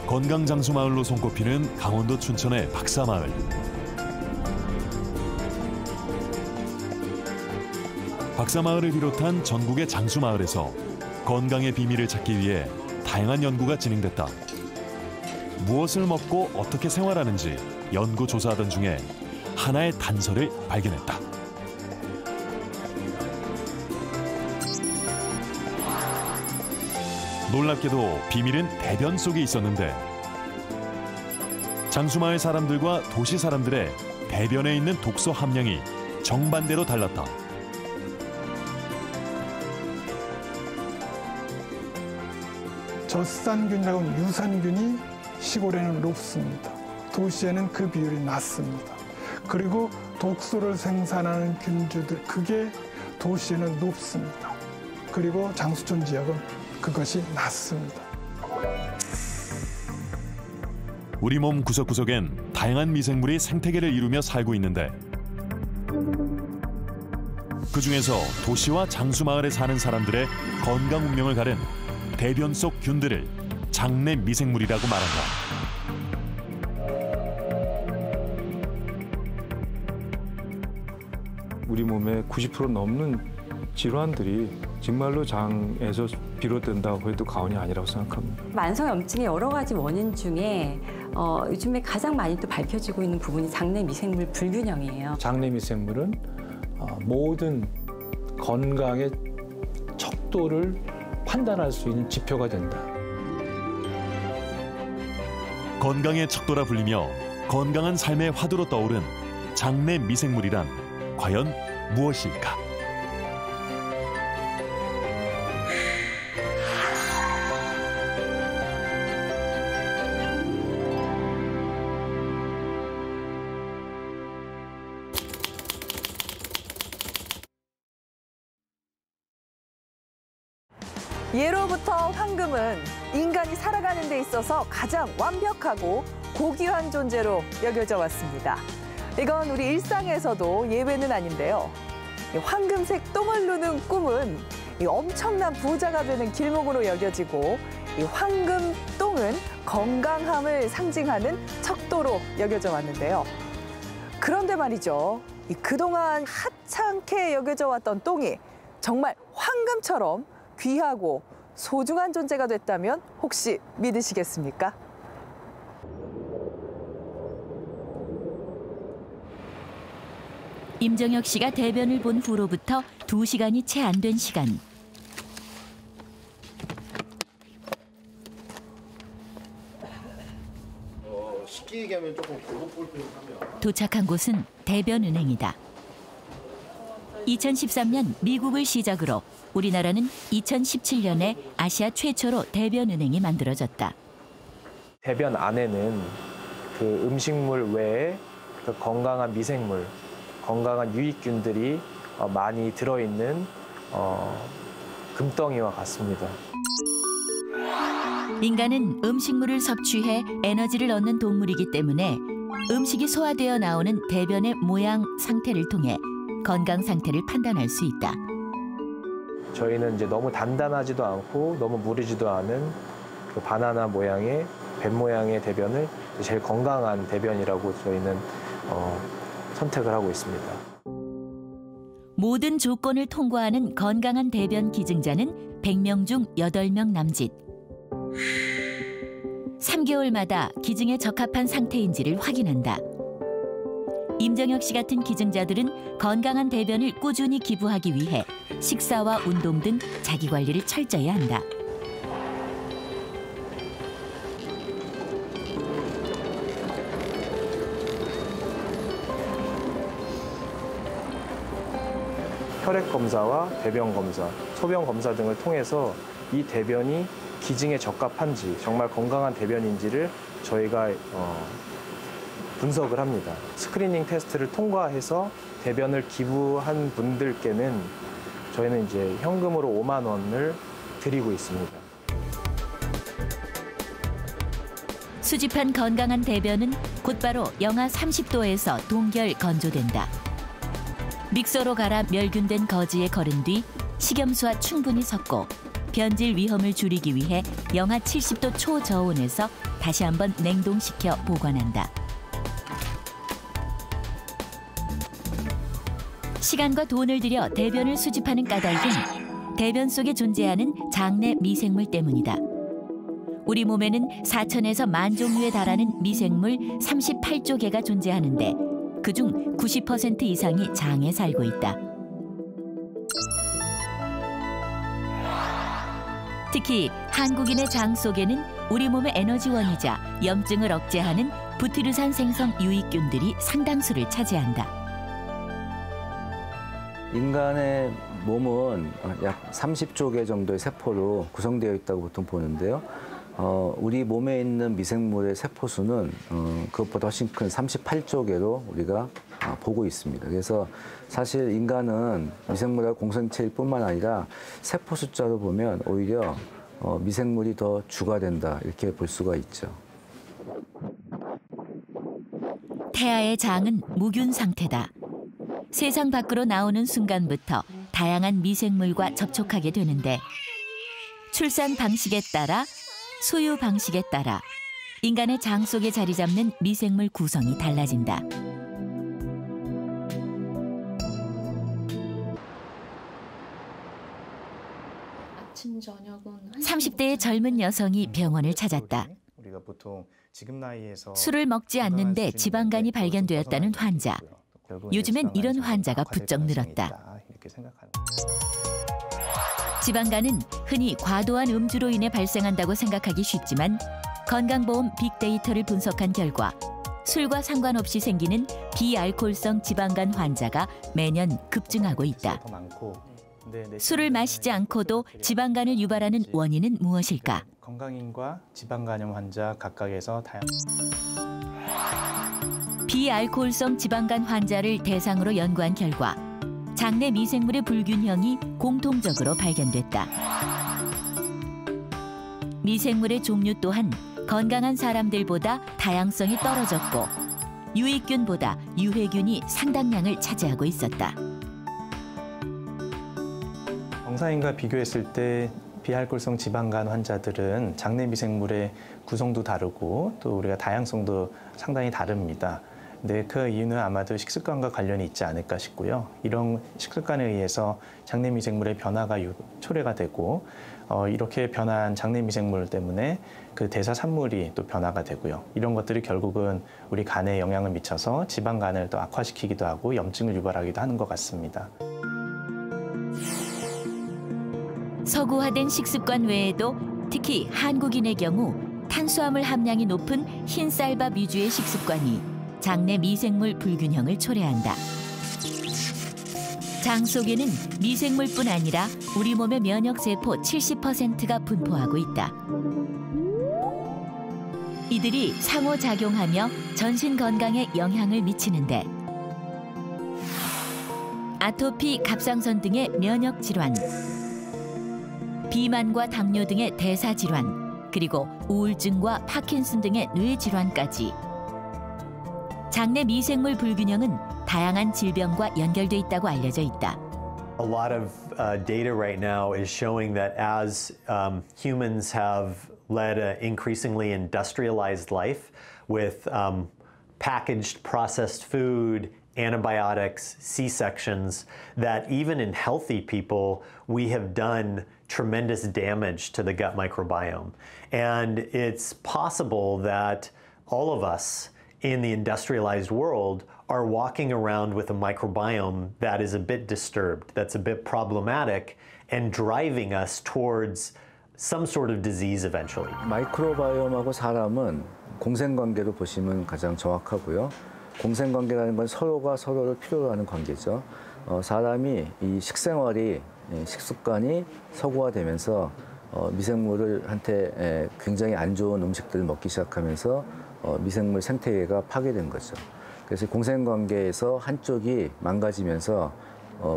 건강장수마을로 손꼽히는 강원도 춘천의 박사마을. 박사마을을 비롯한 전국의 장수마을에서 건강의 비밀을 찾기 위해 다양한 연구가 진행됐다. 무엇을 먹고 어떻게 생활하는지 연구조사하던 중에 하나의 단서를 발견했다. 놀랍게도 비밀은 대변 속에 있었는데 장수마을 사람들과 도시 사람들의 대변에 있는 독소 함량이 정반대로 달랐다. 젖산균이라고 하는 유산균이 시골에는 높습니다. 도시에는 그 비율이 낮습니다. 그리고 독소를 생산하는 균주들, 그게 도시에는 높습니다. 그리고 장수촌 지역은 그것이 낮습니다. 우리 몸 구석구석엔 다양한 미생물이 생태계를 이루며 살고 있는데 그중에서 도시와 장수마을에 사는 사람들의 건강 운명을 가른 대변 속 균들을 장내 미생물이라고 말한다. 우리 몸의 90% 넘는 질환들이 정말로 장에서 비롯된다고 해도 과언이 아니라고 생각합니다. 만성염증의 여러 가지 원인 중에 요즘에 가장 많이 또 밝혀지고 있는 부분이 장내 미생물 불균형이에요. 장내 미생물은 모든 건강의 척도를 판단할 수 있는 지표가 된다. 건강의 척도라 불리며 건강한 삶의 화두로 떠오른 장내 미생물이란 과연 무엇일까? 예로부터 황금은 인간이 살아가는 데 있어서 가장 완벽하고 고귀한 존재로 여겨져 왔습니다. 이건 우리 일상에서도 예외는 아닌데요. 황금색 똥을 누는 꿈은 엄청난 부자가 되는 길목으로 여겨지고 이 황금 똥은 건강함을 상징하는 척도로 여겨져 왔는데요. 그런데 말이죠. 그동안 하찮게 여겨져 왔던 똥이 정말 황금처럼 귀하고 소중한 존재가 됐다면 혹시 믿으시겠습니까? 임정혁 씨가 대변을 본 후로부터 2시간이 채 안 된 시간. 쉽게 얘기하면 조금 골목골목하면 도착한 곳은 대변은행이다. 2013년 미국을 시작으로 우리나라는 2017년에 아시아 최초로 대변은행이 만들어졌다. 대변 안에는 그 음식물 외에 그 건강한 미생물, 건강한 유익균들이 많이 들어있는 금덩이와 같습니다. 인간은 음식물을 섭취해 에너지를 얻는 동물이기 때문에 음식이 소화되어 나오는 대변의 모양, 상태를 통해 건강 상태를 판단할 수 있다. 저희는 이제 너무 단단하지도 않고 너무 무르지도 않은 그 바나나 모양의 뱀 모양의 대변을 제일 건강한 대변이라고 저희는 선택을 하고 있습니다. 모든 조건을 통과하는 건강한 대변 기증자는 100명 중 8명 남짓. 3개월마다 기증에 적합한 상태인지를 확인한다. 임정혁 씨 같은 기증자들은 건강한 대변을 꾸준히 기부하기 위해 식사와 운동 등 자기 관리를 철저히 한다. 혈액 검사와 대변 검사, 소변 검사 등을 통해서 이 대변이 기증에 적합한지 정말 건강한 대변인지를 저희가 분석을 합니다. 스크리닝 테스트를 통과해서 대변을 기부한 분들께는 저희는 이제 현금으로 5만 원을 드리고 있습니다. 수집한 건강한 대변은 곧바로 영하 30도에서 동결 건조된다. 믹서로 갈아 멸균된 거즈에 거른 뒤 식염수와 충분히 섞고 변질 위험을 줄이기 위해 영하 70도 초저온에서 다시 한번 냉동시켜 보관한다. 시간과 돈을 들여 대변을 수집하는 까닭은 대변 속에 존재하는 장내 미생물 때문이다. 우리 몸에는 4,000에서 10,000 종류에 달하는 미생물 38조 개가 존재하는데 그중 90% 이상이 장에 살고 있다. 특히 한국인의 장 속에는 우리 몸의 에너지원이자 염증을 억제하는 부티르산 생성 유익균들이 상당수를 차지한다. 인간의 몸은 약 30조 개 정도의 세포로 구성되어 있다고 보통 보는데요. 우리 몸에 있는 미생물의 세포 수는 그것보다 훨씬 큰 38조 개로 우리가 보고 있습니다. 그래서 사실 인간은 미생물의 공생체일 뿐만 아니라 세포 숫자로 보면 오히려 미생물이 더 주가 된다 이렇게 볼 수가 있죠. 태아의 장은 무균 상태다. 세상 밖으로 나오는 순간부터 다양한 미생물과 접촉하게 되는데 출산 방식에 따라 소유 방식에 따라 인간의 장 속에 자리 잡는 미생물 구성이 달라진다. 30대의 젊은 여성이 병원을 찾았다. 우리가 보통 지금 나이에서 술을 먹지 않는데 지방간이 발견되었다는 환자. 요즘엔 이런 환자가 부쩍 늘었다. 지방간은 흔히 과도한 음주로 인해 발생한다고 생각하기 쉽지만 건강보험 빅데이터를 분석한 결과 술과 상관없이 생기는 비알코올성 지방간 환자가 매년 급증하고 있다. 술을 마시지 않고도 지방간을 유발하는 원인은 무엇일까? 건강인과 지방간염 환자 각각에서 비알코올성 지방간 환자를 대상으로 연구한 결과 장내 미생물의 불균형이 공통적으로 발견됐다. 미생물의 종류 또한 건강한 사람들보다 다양성이 떨어졌고 유익균보다 유해균이 상당량을 차지하고 있었다. 정상인과 비교했을 때 비알코올성 지방간 환자들은 장내 미생물의 구성도 다르고 또 우리가 다양성도 상당히 다릅니다. 근데 그 이유는 아마도 식습관과 관련이 있지 않을까 싶고요. 이런 식습관에 의해서 장내 미생물의 변화가 초래가 되고 이렇게 변한 장내 미생물 때문에 그 대사 산물이 또 변화가 되고요. 이런 것들이 결국은 우리 간에 영향을 미쳐서 지방간을 또 악화시키기도 하고 염증을 유발하기도 하는 것 같습니다. 서구화된 식습관 외에도 특히 한국인의 경우 탄수화물 함량이 높은 흰 쌀밥 위주의 식습관이 장내 미생물 불균형을 초래한다. 장 속에는 미생물뿐 아니라 우리 몸의 면역세포 70%가 분포하고 있다. 이들이 상호작용하며 전신 건강에 영향을 미치는데 아토피, 갑상선 등의 면역 질환, 비만과 당뇨 등의 대사 질환, 그리고 우울증과 파킨슨 등의 뇌 질환까지 장내 미생물 불균형은 다양한 질병과 연결돼 있다고 알려져 있다. A lot of data right now is showing that as humans have led an increasingly industrialized life with packaged processed food, antibiotics, C-sections, that even in healthy people, we have done tremendous damage to the gut microbiome. And it's possible that all of us in the industrialized world are walking around with a microbiome that is a bit disturbed, that's a bit problematic, and driving us towards some sort of disease eventually. 마이크로바이옴하고 사람은 공생관계로 보시면 가장 정확하고요. 공생관계라는 건 서로가 서로를 필요로 하는 관계죠. 사람이 이 식생활이 식습관이 서구화되면서 미생물한테 굉장히 안 좋은 음식들을 먹기 시작하면서 미생물 생태계가 파괴된 거죠. 그래서 공생관계에서 한쪽이 망가지면서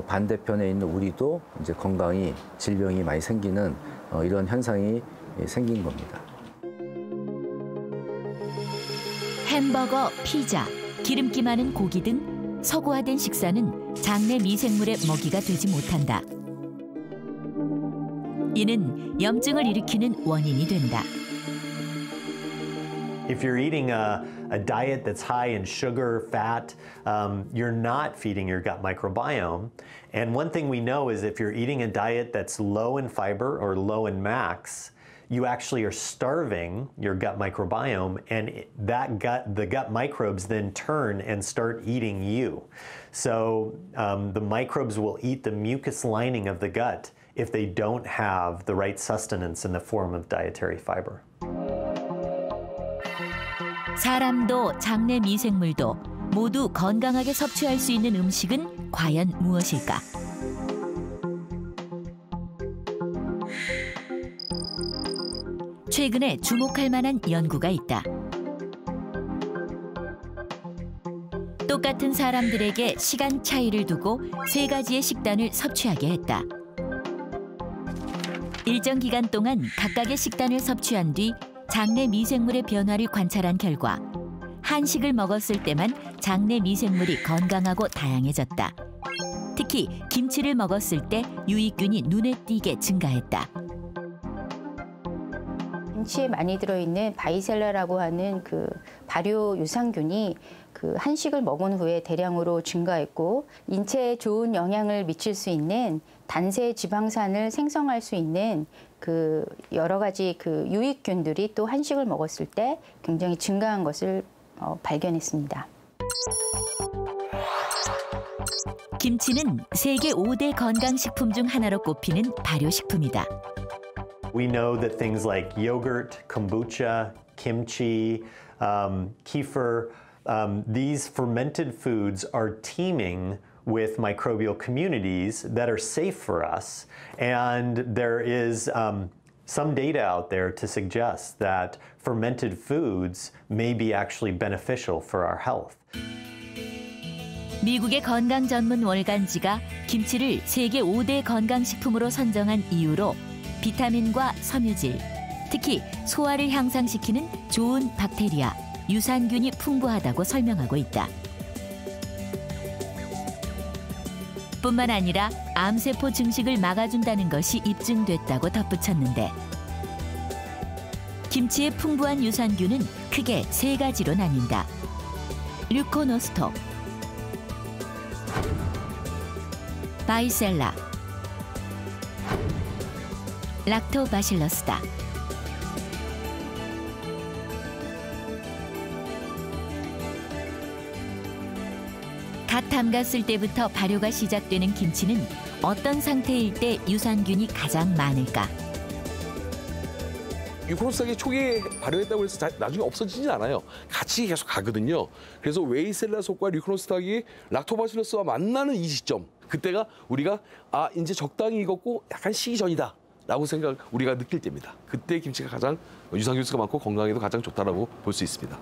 반대편에 있는 우리도 이제 건강이 질병이 많이 생기는 이런 현상이 생긴 겁니다. 햄버거, 피자, 기름기 많은 고기 등 서구화된 식사는 장내 미생물의 먹이가 되지 못한다. 이는 염증을 일으키는 원인이 된다. If you're eating a diet that's high in sugar, fat, you're not feeding your gut microbiome. And one thing we know is if you're eating a diet that's low in fiber or low in MAX, you actually are starving your gut microbiome, and the gut microbes then turn and start eating you. So the microbes will eat the mucus lining of the gut if they don't have the right sustenance in the form of dietary fiber. 사람도 장내 미생물도 모두 건강하게 섭취할 수 있는 음식은 과연 무엇일까? 최근에 주목할 만한 연구가 있다. 똑같은 사람들에게 시간 차이를 두고 3가지의 식단을 섭취하게 했다. 일정 기간 동안 각각의 식단을 섭취한 뒤 장내 미생물의 변화를 관찰한 결과 한식을 먹었을 때만 장내 미생물이 건강하고 다양해졌다. 특히 김치를 먹었을 때 유익균이 눈에 띄게 증가했다. 김치에 많이 들어있는 바이셀라라고 하는 그 발효 유산균이 그 한식을 먹은 후에 대량으로 증가했고 인체에 좋은 영향을 미칠 수 있는 단세 지방산을 생성할 수 있는 그 여러 가지 그 유익균들이 또 한식을 먹었을 때 굉장히 증가한 것을 발견했습니다. 김치는 세계 5대 건강식품 중 하나로 꼽히는 발효식품이다. We know that things like yogurt, kombucha, kimchi, kefir, these fermented foods are teeming with microbial communities that are safe for us. And there is some data out there to suggest that fermented foods may be actually beneficial for our health. 미국의 건강 전문 월간지가 김치를 세계 5대 건강식품으로 선정한 이유로 비타민과 섬유질, 특히 소화를 향상시키는 좋은 박테리아, 유산균이 풍부하다고 설명하고 있다. 뿐만 아니라 암세포 증식을 막아준다는 것이 입증됐다고 덧붙였는데 김치의 풍부한 유산균은 크게 3가지로 나뉜다. 류코노스톡, 바이셀라, 락토바실러스다. 갓 담갔을 때부터 발효가 시작되는 김치는 어떤 상태일 때 유산균이 가장 많을까? 유코노스톡이 초기에 발효했다고 해서 나중에 없어지진 않아요. 같이 계속 가거든요. 그래서 웨이셀라 속과 류코노스톡이 락토바실러스와 만나는 이 시점, 그때가 우리가 이제 적당히 익었고 약간 식기 전이다 라고 우리가 느낄 때입니다. 그때 김치가 가장 유산균 수가 많고 건강에도 가장 좋다라고 볼 수 있습니다.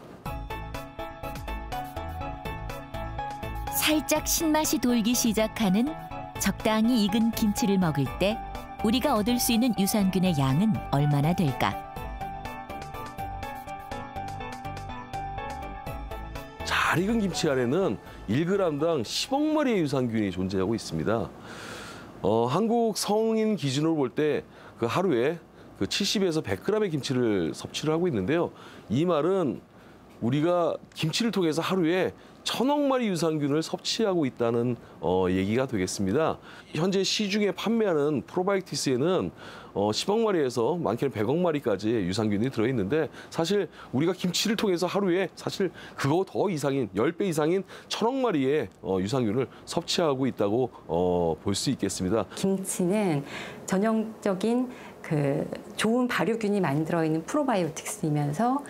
살짝 신맛이 돌기 시작하는 적당히 익은 김치를 먹을 때 우리가 얻을 수 있는 유산균의 양은 얼마나 될까? 잘 익은 김치 안에는 1g당 10억 마리의 유산균이 존재하고 있습니다. 한국 성인 기준으로 볼 때 그 하루에 70에서 100g의 김치를 섭취를 하고 있는데요. 이 말은 우리가 김치를 통해서 하루에 1000억 마리 유산균을 섭취하고 있다는 얘기가 되겠습니다. 현재 시중에 판매하는 프로바이오틱스에는 10억 마리에서 많게는 100억 마리까지의 유산균이 들어있는데 사실 우리가 김치를 통해서 하루에 사실 그거 더 이상인 10배 이상인 1000억 마리의 유산균을 섭취하고 있다고 볼 수 있겠습니다. 김치는 전형적인 그 좋은 발효균이 많이 들어있는 프로바이오틱스이면서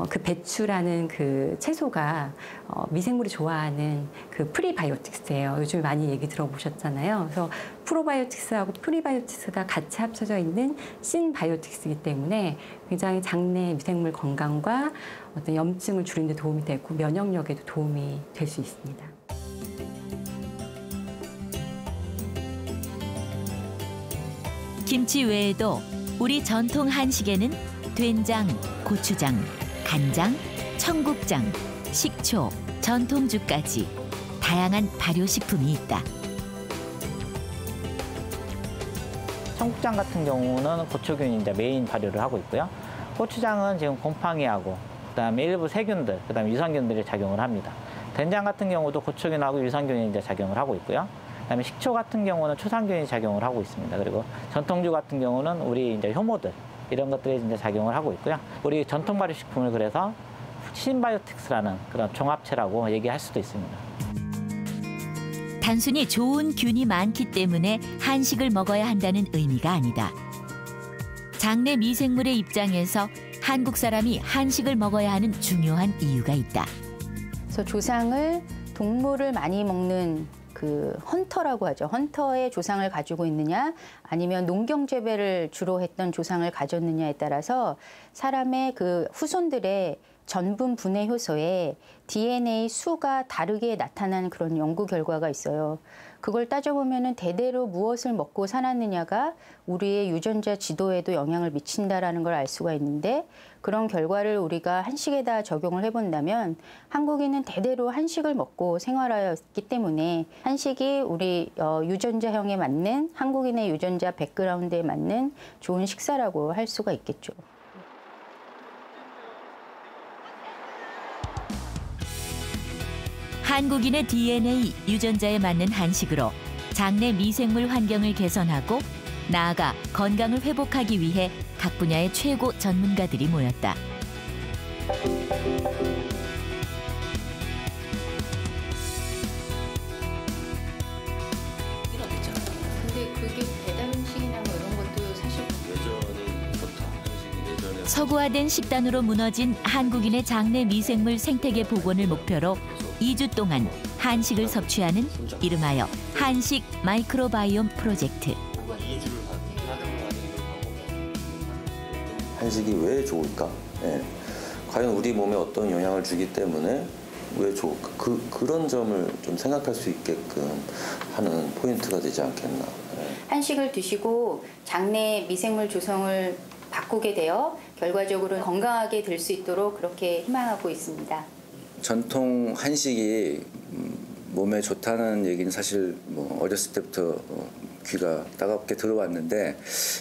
그 배추라는 그 채소가 미생물이 좋아하는 그 프리바이오틱스예요. 요즘 많이 얘기 들어보셨잖아요. 그래서 프로바이오틱스하고 프리바이오틱스가 같이 합쳐져 있는 신바이오틱스이기 때문에 굉장히 장내 미생물 건강과 어떤 염증을 줄이는 데 도움이 되고 면역력에도 도움이 될 수 있습니다. 김치 외에도 우리 전통 한식에는 된장, 고추장, 간장, 청국장, 식초, 전통죽까지 다양한 발효식품이 있다. 청국장 같은 경우는 고추균이 이제 메인 발효를 하고 있고요. 고추장은 지금 곰팡이하고 그다음에 일부 세균들, 그다음에 유산균들이 작용을 합니다. 된장 같은 경우도 고초균하고 유산균이 이제 작용을 하고 있고요. 그다음에 식초 같은 경우는 초산균이 작용을 하고 있습니다. 그리고 전통주 같은 경우는 우리 이제 효모들 이런 것들이 이제 작용을 하고 있고요. 우리 전통 발효식품을 그래서 신바이오틱스라는 그런 종합체라고 얘기할 수도 있습니다. 단순히 좋은 균이 많기 때문에 한식을 먹어야 한다는 의미가 아니다. 장내 미생물의 입장에서 한국 사람이 한식을 먹어야 하는 중요한 이유가 있다. 그래서 조상을 동물을 많이 먹는 그 헌터라고 하죠. 헌터의 조상을 가지고 있느냐 아니면 농경 재배를 주로 했던 조상을 가졌느냐에 따라서 사람의 그 후손들의 전분 분해 효소에 DNA 수가 다르게 나타나는 그런 연구 결과가 있어요. 그걸 따져보면은 대대로 무엇을 먹고 살았느냐가 우리의 유전자 지도에도 영향을 미친다라는 걸 알 수가 있는데 그런 결과를 우리가 한식에다 적용을 해본다면 한국인은 대대로 한식을 먹고 생활하였기 때문에 한식이 우리 유전자형에 맞는 한국인의 유전자 백그라운드에 맞는 좋은 식사라고 할 수가 있겠죠. 한국인의 DNA 유전자에 맞는 한식으로 장내 미생물 환경을 개선하고 나아가 건강을 회복하기 위해 각 분야의 최고 전문가들이 모였다. 근데 그게 배달 음식이나 뭐 이런 것도 사실 예전에 좋다. 한식이 예전에 서구화된 식단으로 무너진 한국인의 장내 미생물 생태계 복원을 목표로 2주 동안 한식을 섭취하는 이름하여 한식 마이크로바이옴 프로젝트. 한식이 왜 좋을까? 예. 과연 우리 몸에 어떤 영향을 주기 때문에 왜 좋을까? 그런 점을 좀 생각할 수 있게끔 하는 포인트가 되지 않겠나. 예. 한식을 드시고 장내 미생물 조성을 바꾸게 되어 결과적으로 건강하게 될 수 있도록 그렇게 희망하고 있습니다. 전통 한식이 몸에 좋다는 얘기는 사실 뭐 어렸을 때부터 귀가 따갑게 들어왔는데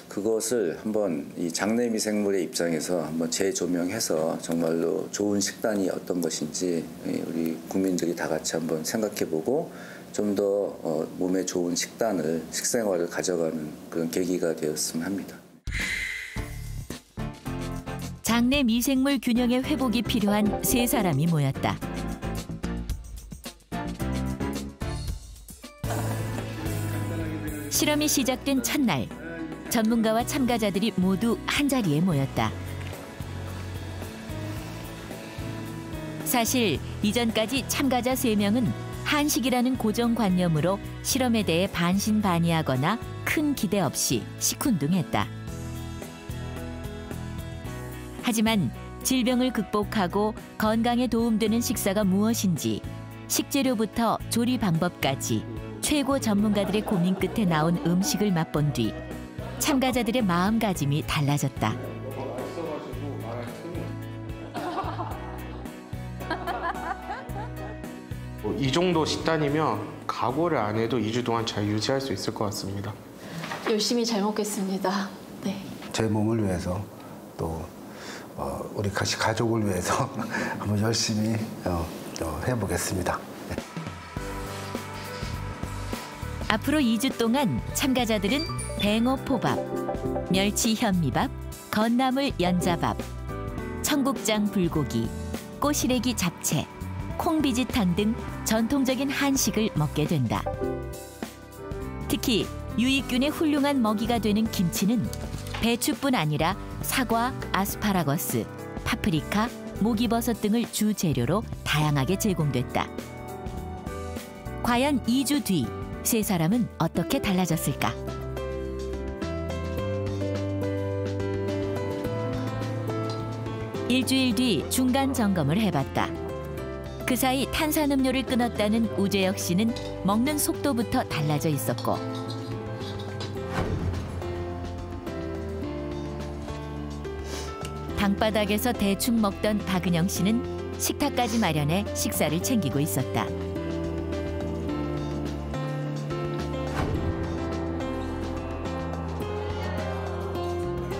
그것을 한번 이 장내 미생물의 입장에서 한번 재조명해서 정말로 좋은 식단이 어떤 것인지 우리 국민들이 다 같이 한번 생각해보고 좀 더 몸에 좋은 식단을 식생활을 가져가는 그런 계기가 되었으면 합니다. 장내 미생물 균형의 회복이 필요한 세 사람이 모였다. 실험이 시작된 첫날, 전문가와 참가자들이 모두 한자리에 모였다. 사실 이전까지 참가자 3명은 한식이라는 고정관념으로 실험에 대해 반신반의하거나 큰 기대 없이 시큰둥했다. 하지만 질병을 극복하고 건강에 도움되는 식사가 무엇인지 식재료부터 조리 방법까지 최고 전문가들의 고민 끝에 나온 음식을 맛본 뒤 참가자들의 마음가짐이 달라졌다. 이 정도 식단이면 각오를 안 해도 2주 동안 잘 유지할 수 있을 것 같습니다. 열심히 잘 먹겠습니다. 네. 제 몸을 위해서 또 우리 가족을 위해서 한번 열심히 해보겠습니다. 네. 앞으로 2주 동안 참가자들은 뱅어 포밥, 멸치 현미밥, 건나물 연자밥, 청국장 불고기, 꼬시래기 잡채, 콩비지탕 등 전통적인 한식을 먹게 된다. 특히 유익균의 훌륭한 먹이가 되는 김치는 배추뿐 아니라 사과, 아스파라거스, 파프리카, 목이버섯 등을 주 재료로 다양하게 제공됐다. 과연 2주 뒤 세 사람은 어떻게 달라졌을까? 일주일 뒤 중간 점검을 해봤다. 그 사이 탄산음료를 끊었다는 우재혁 씨는 먹는 속도부터 달라져 있었고 방바닥에서 대충 먹던 박은영 씨는 식탁까지 마련해 식사를 챙기고 있었다.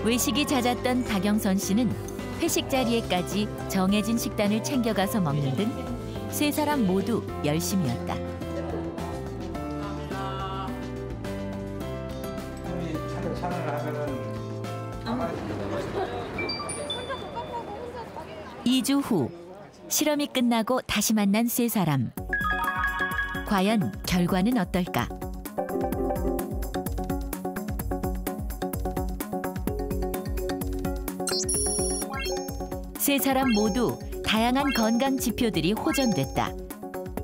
외식이 잦았던 박영선 씨는 회식 자리에까지 정해진 식단을 챙겨가서 먹는 등 세 사람 모두 열심이었다. 이 2주 후 실험이 끝나고 다시 만난 세 사람. 과연 결과는 어떨까? 세 사람 모두 다양한 건강 지표들이 호전됐다.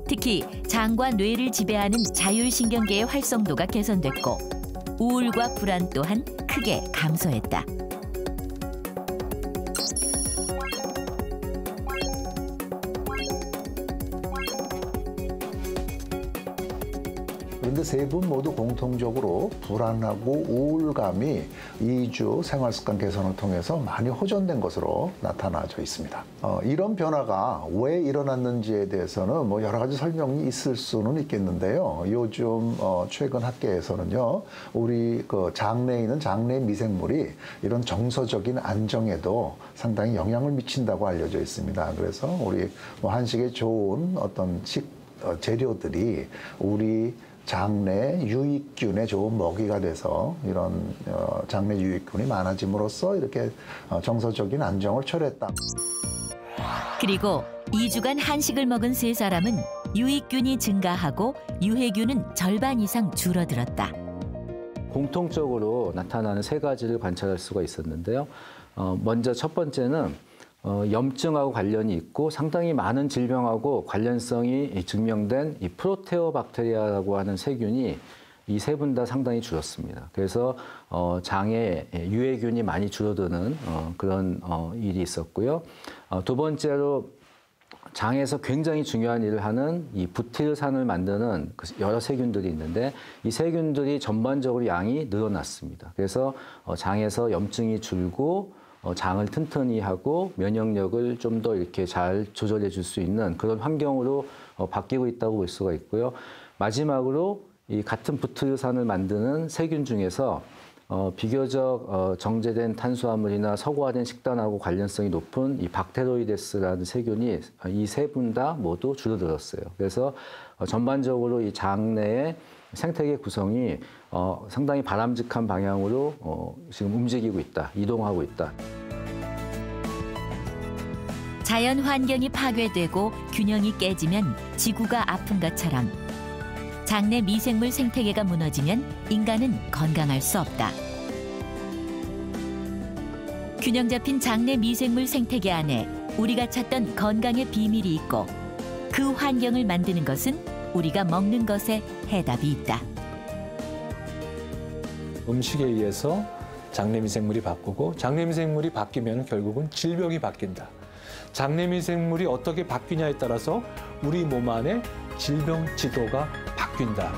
특히 장과 뇌를 지배하는 자율신경계의 활성도가 개선됐고 우울과 불안 또한 크게 감소했다. 그런데 세 분 모두 공통적으로 불안하고 우울감이 2주 생활습관 개선을 통해서 많이 호전된 것으로 나타나져 있습니다. 이런 변화가 왜 일어났는지에 대해서는 뭐 여러 가지 설명이 있을 수는 있겠는데요. 요즘 최근 학계에서는요, 우리 그 장내에 있는 장내 미생물이 이런 정서적인 안정에도 상당히 영향을 미친다고 알려져 있습니다. 그래서 우리 뭐 한식에 좋은 어떤 재료들이 우리 장내 유익균에 좋은 먹이가 돼서 이런 장내 유익균이 많아짐으로써 이렇게 정서적인 안정을 초래했다. 그리고 2주간 한식을 먹은 세 사람은 유익균이 증가하고 유해균은 절반 이상 줄어들었다. 공통적으로 나타나는 세 가지를 관찰할 수가 있었는데요. 먼저 첫 번째는 염증하고 관련이 있고 상당히 많은 질병하고 관련성이 증명된 이 프로테오박테리아라고 하는 세균이 이 세 분 다 상당히 줄었습니다. 그래서 장에 유해균이 많이 줄어드는 그런 일이 있었고요. 두 번째로 장에서 굉장히 중요한 일을 하는 이 부티르산을 만드는 여러 세균들이 있는데 이 세균들이 전반적으로 양이 늘어났습니다. 그래서 장에서 염증이 줄고 장을 튼튼히 하고 면역력을 좀 더 이렇게 잘 조절해 줄 수 있는 그런 환경으로 바뀌고 있다고 볼 수가 있고요. 마지막으로 이 같은 부티르산을 만드는 세균 중에서 비교적 정제된 탄수화물이나 서구화된 식단하고 관련성이 높은 이 박테로이데스라는 세균이 이 세 분 다 모두 줄어들었어요. 그래서 전반적으로 이 장 내의 생태계 구성이 상당히 바람직한 방향으로 지금 움직이고 있다, 이동하고 있다. 자연 환경이 파괴되고 균형이 깨지면 지구가 아픈 것처럼 장내 미생물 생태계가 무너지면 인간은 건강할 수 없다. 균형 잡힌 장내 미생물 생태계 안에 우리가 찾던 건강의 비밀이 있고 그 환경을 만드는 것은 우리가 먹는 것에 해답이 있다. 음식에 의해서 장내 미생물이 바꾸고 장내 미생물이 바뀌면 결국은 질병이 바뀐다. 장내 미생물이 어떻게 바뀌냐에 따라서 우리 몸 안에 질병 지도가 바뀐다.